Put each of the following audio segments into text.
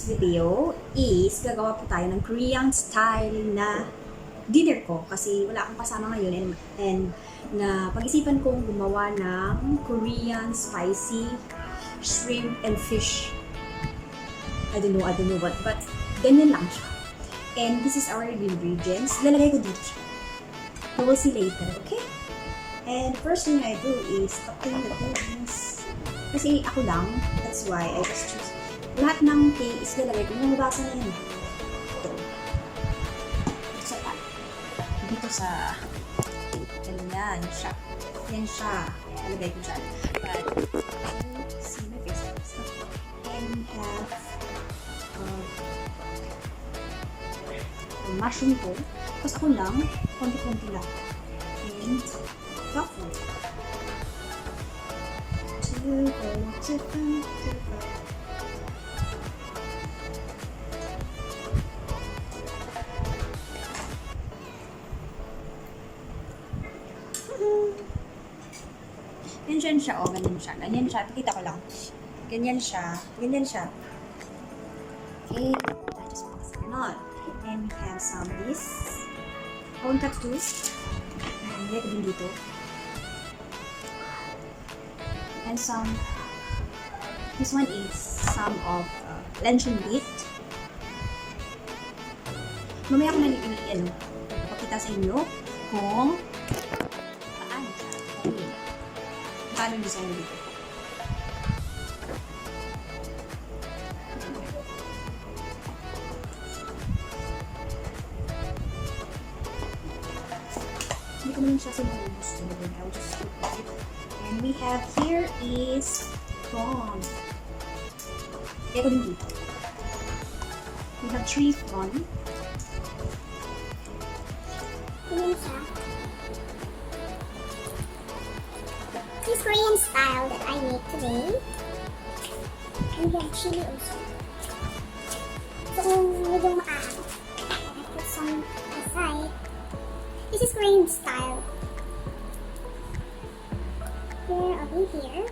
today's video is gagawa po tayo ng Korean style na dinner ko kasi wala akong kasama ngayon and na pag-isipan kong gumawa ng Korean spicy shrimp and fish. I don't know what, but ganyan lang siya. And this is our ingredients. Lalagay ko dito siya. You will see later, okay? And first thing I do is clean the things. Kasi ako lang, that's why I just choose. Lahat ng tea is lalagay ko. Nangubasa na yan. Ito. Dito sa pan. Dito sa... Ganyan siya. Yan siya. Lalagay ko dyan. But, see my face. And we have mushroom ko. Tapos ako lang, konti-konti lang. And tofu. Ganyan siya, oh, ganyan siya. Ganyan siya, pakita ko lang. Ganyan siya. Ganyan siya. Okay, I just put this on. And we have some this. Tonkatsu. And lagay ko din dito. And some, this one is some of luncheon meat. Mamaya ko na pakita sa inyo kung paano siya. Paano yung design dito. Hindi ko naman siya sinubos. I'll just put it. And we have here is prawn. Kaya ko din dito. We have 3 prawn. Yun siya. This Korean style that I make today. And we have chili also. So kung medyo maahang, I put some aside. This is Korean style. Here, over here.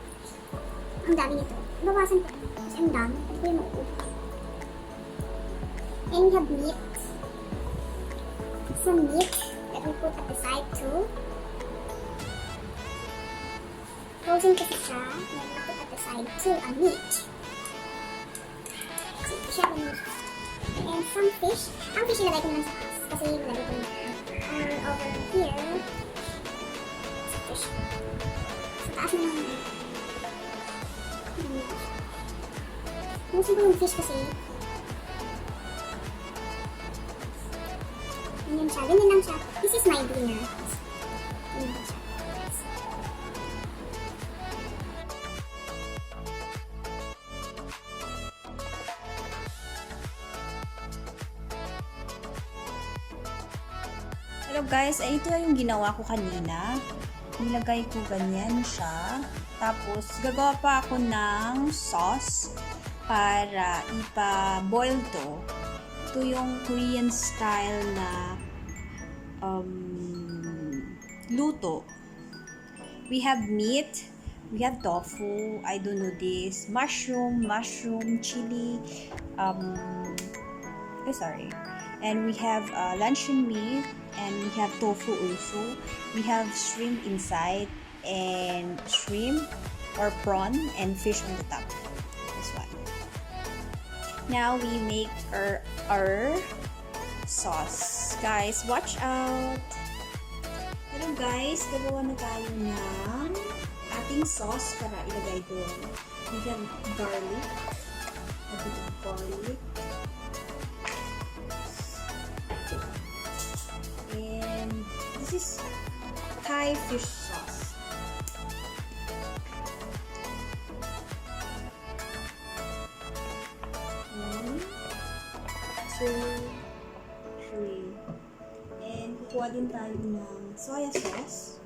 Ang dami nito. Bawasan ko. Kasi ang dami. Ito yung mauubos. And we have meat. Some meat that we put at the side too. Frozen kasi siya. And we put at the side too a meat. So, siya ang meat. And some fish. Ang fish ilagay ko na lang sa taas. Kasi ilagay ko na. And over here, sa fish. Sa taas na lang. Musin ko yung fish kasi. Ganyan siya. Ganyan lang siya. This is my dinner. Ganyan lang siya. Yes. Hello guys, ito yung ginawa ko kanina. Nilagay ko ganyan siya. Tapos, gagawa pa ako ng sauce para ipa-boil to. Ito yung Korean style na luto. We have meat, we have tofu, I don't know this, mushroom, chili, sorry. And we have luncheon meat, and we have tofu also. We have shrimp inside, and shrimp or prawn, and fish on the top. This one. Now we make our sauce. Guys, watch out! Hello guys, gagawa na tayo ng ating sauce para ilagay doon. We have garlic. A bit of garlic. And this is Thai fish sauce. One, two, three. And kukuha din tayo ng soya sauce.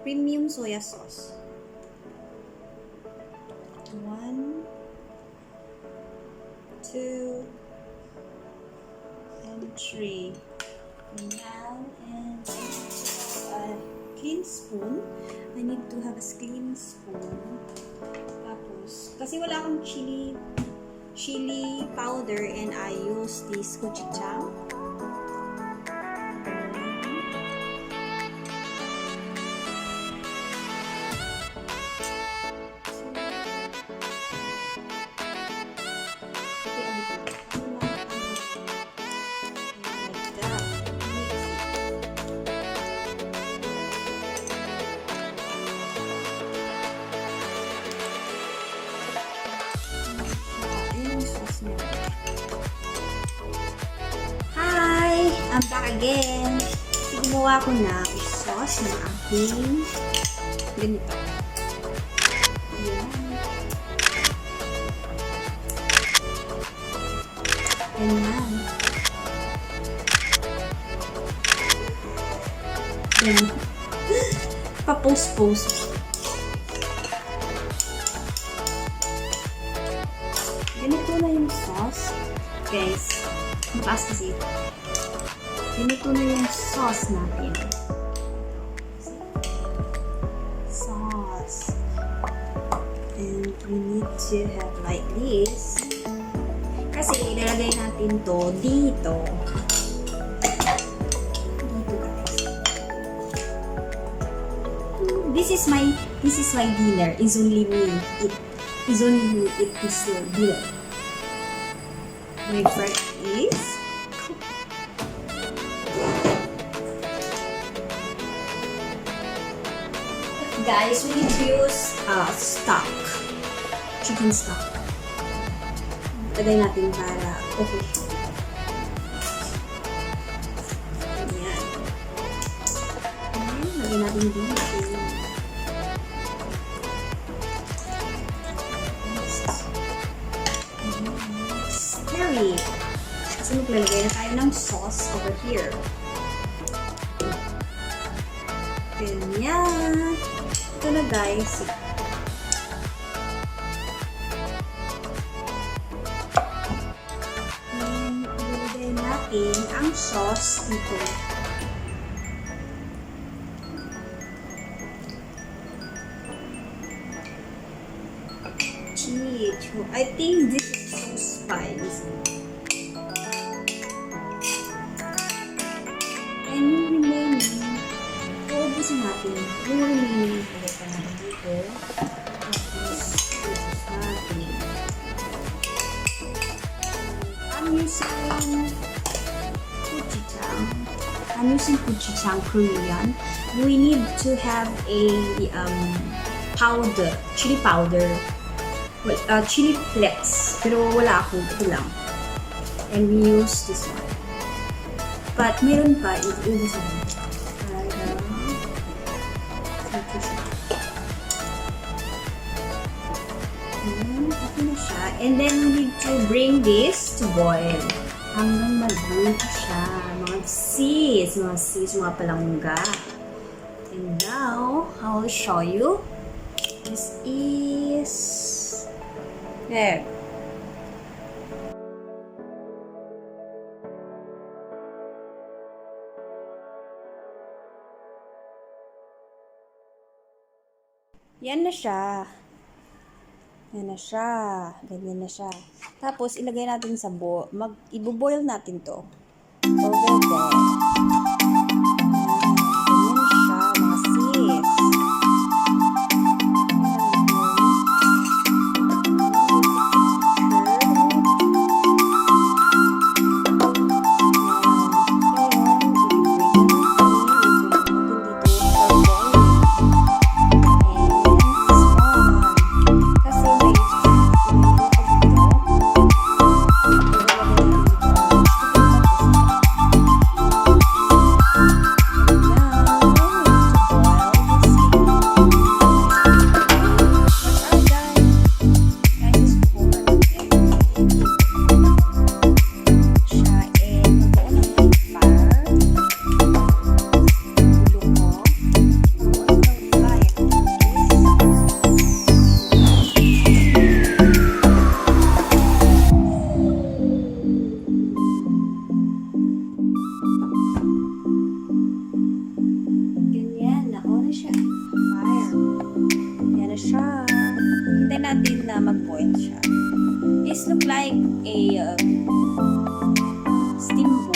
Premium soya sauce. 1, 2, and 3. And now, and a clean spoon. I need to have a clean spoon. Tapos, kasi wala akong chili chili powder and I use this gochujang. Hi! I'm back again. Gumawa ko na sauce ng aking ganito. Ayan. Ganyan. Ganyan. Pa-post-post. Ganito na yung sauce. Guys, mataas kasi ito. Ganito na yung sauce natin. Sauce. And we need to have like this. Kasi ilalagay natin to dito. Dito guys. This is my dinner. Is only me eat this dinner. My friend is guys, we need to use stock. Chicken stock. Lagay natin para okay. Ayan. Ayan, lagay natin dito. Scary. Kasi maglalagay na tayo ng sauce over here. Ganyan. Ito na guys. Ilagay natin ang sauce dito. I think this is so spicy. And yung remaining, uubusin natin. Yung remaining, pagkita natin dito. Tapos, ubus natin. I'm using gochujang Korean. We need to have a powder, chili powder. Well, chili flakes. Pero wala ako. Ito lang. And we use this one. But meron pa. Iubos natin. Okay na siya. And then we need to bring this to boil. Hanggang maluto siya. Mga sis, mga palangga. And now, I will show you. This is there. Yan na siya. Yan na siya. Ganyan na siya. Tapos, ilagay natin sa ibo-boil natin to. Over there. Ganyan siya, mga sis. Natin na mag-boil siya. Is This look like a steamboat.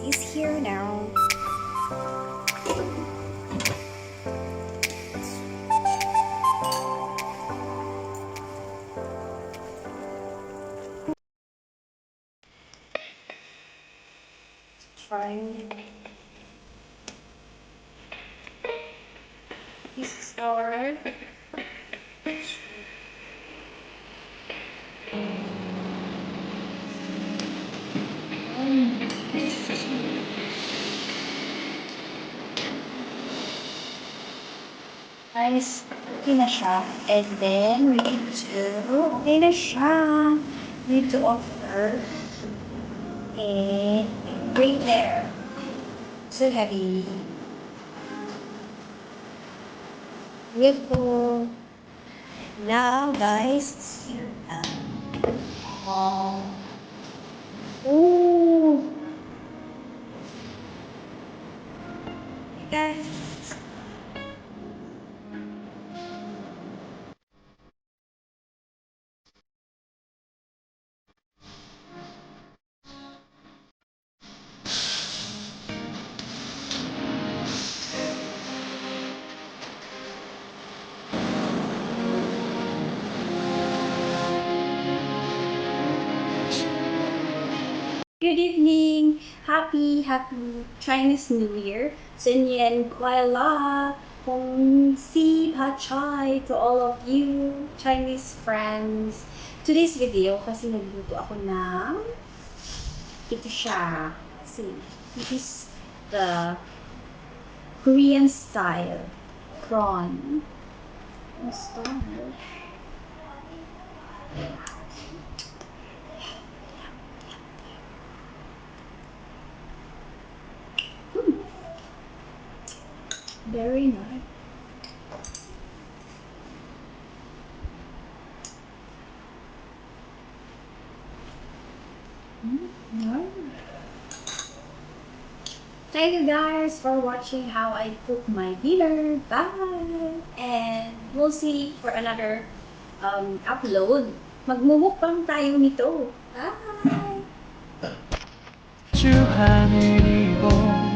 Is here now. Trying. This is our Guys, okay na siya. And then, we need to, okay na siya. We need to offer and bring there. So heavy. Beautiful. Now, guys, it's here na. Wow. Ooh. Hey, guys. Good evening! Happy Chinese New Year! Xin Yan Kuai La! Kung Si Pa Chai to all of you Chinese friends! Today's video, kasi nagluto ako ng ito siya. See, this is the Korean style prawn. Gusto. Very nice. Nice. Thank you guys for watching how I cook my dinner. Bye! And we'll see for another upload. Magmumukbang tayo nito. Bye! 주 하늘이고